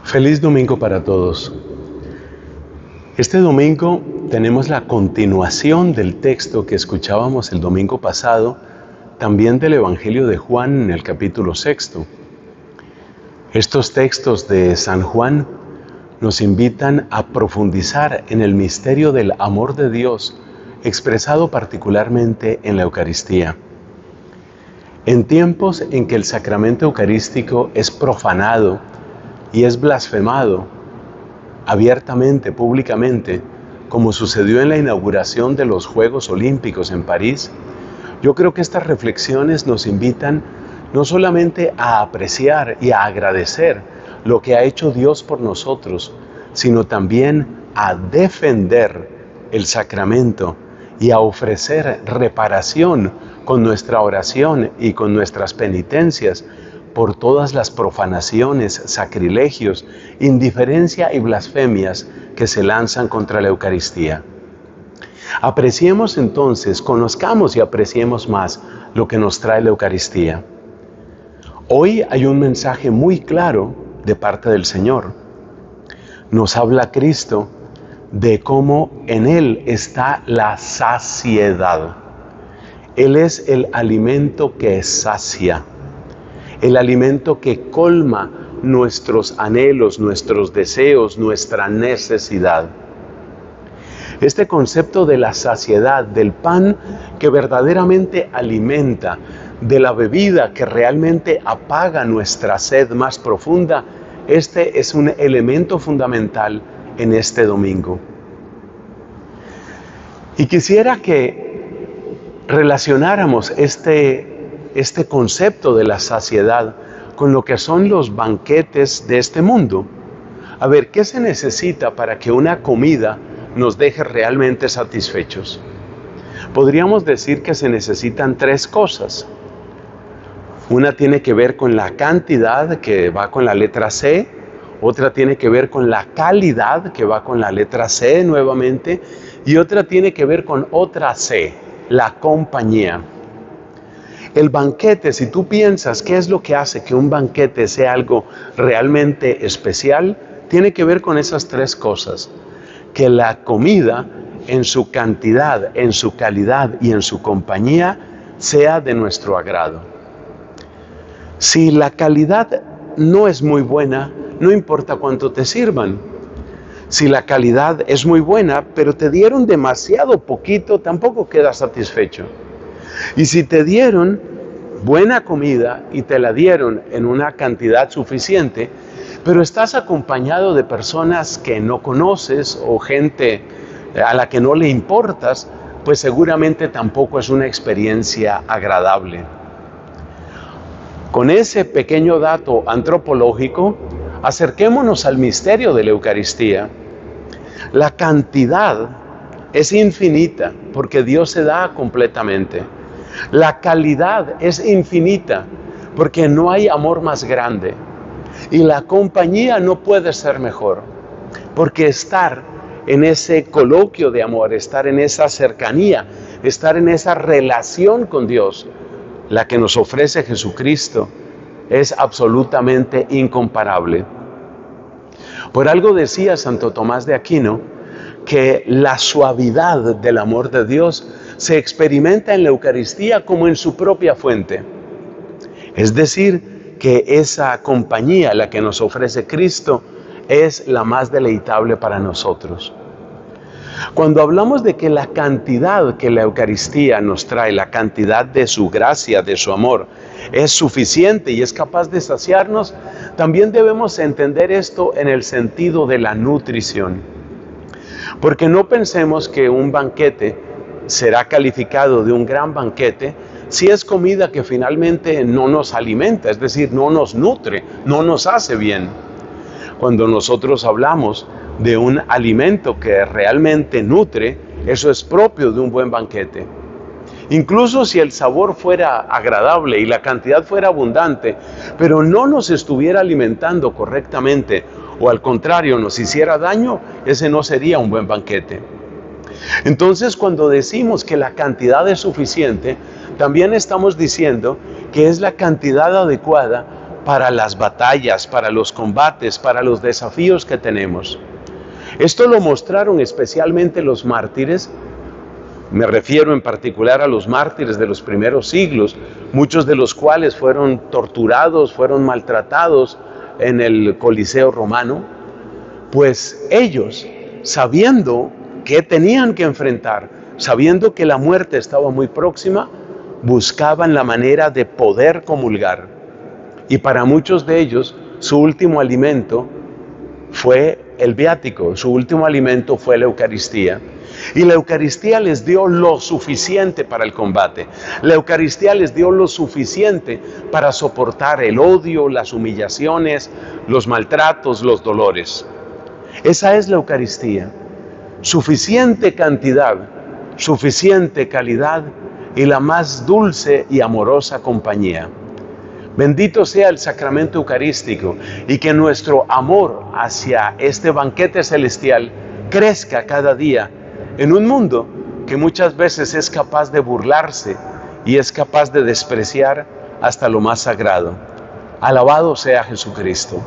Feliz domingo para todos. Este domingo tenemos la continuación del texto que escuchábamos el domingo pasado, también del Evangelio de Juan en el capítulo 6. Estos textos de San Juan nos invitan a profundizar en el misterio del amor de Dios, expresado particularmente en la Eucaristía. En tiempos en que el sacramento eucarístico es profanado y es blasfemado abiertamente, públicamente, como sucedió en la inauguración de los Juegos Olímpicos en París, yo creo que estas reflexiones nos invitan no solamente a apreciar y a agradecer lo que ha hecho Dios por nosotros, sino también a defender el sacramento y a ofrecer reparación con nuestra oración y con nuestras penitencias por todas las profanaciones, sacrilegios, indiferencia y blasfemias que se lanzan contra la Eucaristía. Apreciemos entonces, conozcamos y apreciemos más lo que nos trae la Eucaristía. Hoy hay un mensaje muy claro de parte del Señor. Nos habla Cristo de cómo en Él está la saciedad. Él es el alimento que sacia, el alimento que colma nuestros anhelos, nuestros deseos, nuestra necesidad. Este concepto de la saciedad, del pan que verdaderamente alimenta, de la bebida que realmente apaga nuestra sed más profunda, este es un elemento fundamental en este domingo. Y quisiera que relacionáramos este concepto de la saciedad con lo que son los banquetes de este mundo. A ver, ¿qué se necesita para que una comida nos deje realmente satisfechos? Podríamos decir que se necesitan tres cosas. Una tiene que ver con la cantidad, que va con la letra C. Otra tiene que ver con la calidad, que va con la letra C nuevamente. Y otra tiene que ver con otra C, la compañía. El banquete, si tú piensas qué es lo que hace que un banquete sea algo realmente especial, tiene que ver con esas tres cosas. Que la comida, en su cantidad, en su calidad y en su compañía, sea de nuestro agrado. Si la calidad no es muy buena, no importa cuánto te sirvan. Si la calidad es muy buena, pero te dieron demasiado poquito, tampoco quedas satisfecho. Y si te dieron buena comida y te la dieron en una cantidad suficiente, pero estás acompañado de personas que no conoces o gente a la que no le importas, pues seguramente tampoco es una experiencia agradable. Con ese pequeño dato antropológico, acerquémonos al misterio de la Eucaristía. La cantidad es infinita porque Dios se da completamente. La calidad es infinita porque no hay amor más grande. Y la compañía no puede ser mejor porque estar en ese coloquio de amor, estar en esa cercanía, estar en esa relación con Dios, la que nos ofrece Jesucristo, es absolutamente incomparable. Por algo decía Santo Tomás de Aquino que la suavidad del amor de Dios se experimenta en la Eucaristía como en su propia fuente. Es decir, que esa compañía, la que nos ofrece Cristo, es la más deleitable para nosotros. Cuando hablamos de que la cantidad que la Eucaristía nos trae, la cantidad de su gracia, de su amor, es suficiente y es capaz de saciarnos, también debemos entender esto en el sentido de la nutrición. Porque no pensemos que un banquete será calificado de un gran banquete si es comida que finalmente no nos alimenta, es decir, no nos nutre, no nos hace bien. Cuando nosotros hablamos de un alimento que realmente nutre, eso es propio de un buen banquete. Incluso si el sabor fuera agradable y la cantidad fuera abundante, pero no nos estuviera alimentando correctamente, o al contrario nos hiciera daño, ese no sería un buen banquete. Entonces, cuando decimos que la cantidad es suficiente, también estamos diciendo que es la cantidad adecuada para las batallas, para los combates, para los desafíos que tenemos. Esto lo mostraron especialmente los mártires. Me refiero en particular a los mártires de los primeros siglos, muchos de los cuales fueron torturados, fueron maltratados en el Coliseo romano. Pues ellos, sabiendo que tenían que enfrentar, sabiendo que la muerte estaba muy próxima, buscaban la manera de poder comulgar. Y para muchos de ellos, su último alimento fue el viático, su último alimento fue la Eucaristía. Y la Eucaristía les dio lo suficiente para el combate. La Eucaristía les dio lo suficiente para soportar el odio, las humillaciones, los maltratos, los dolores. Esa es la Eucaristía. Suficiente cantidad, suficiente calidad y la más dulce y amorosa compañía. Bendito sea el sacramento eucarístico y que nuestro amor hacia este banquete celestial crezca cada día en un mundo que muchas veces es capaz de burlarse y es capaz de despreciar hasta lo más sagrado. Alabado sea Jesucristo.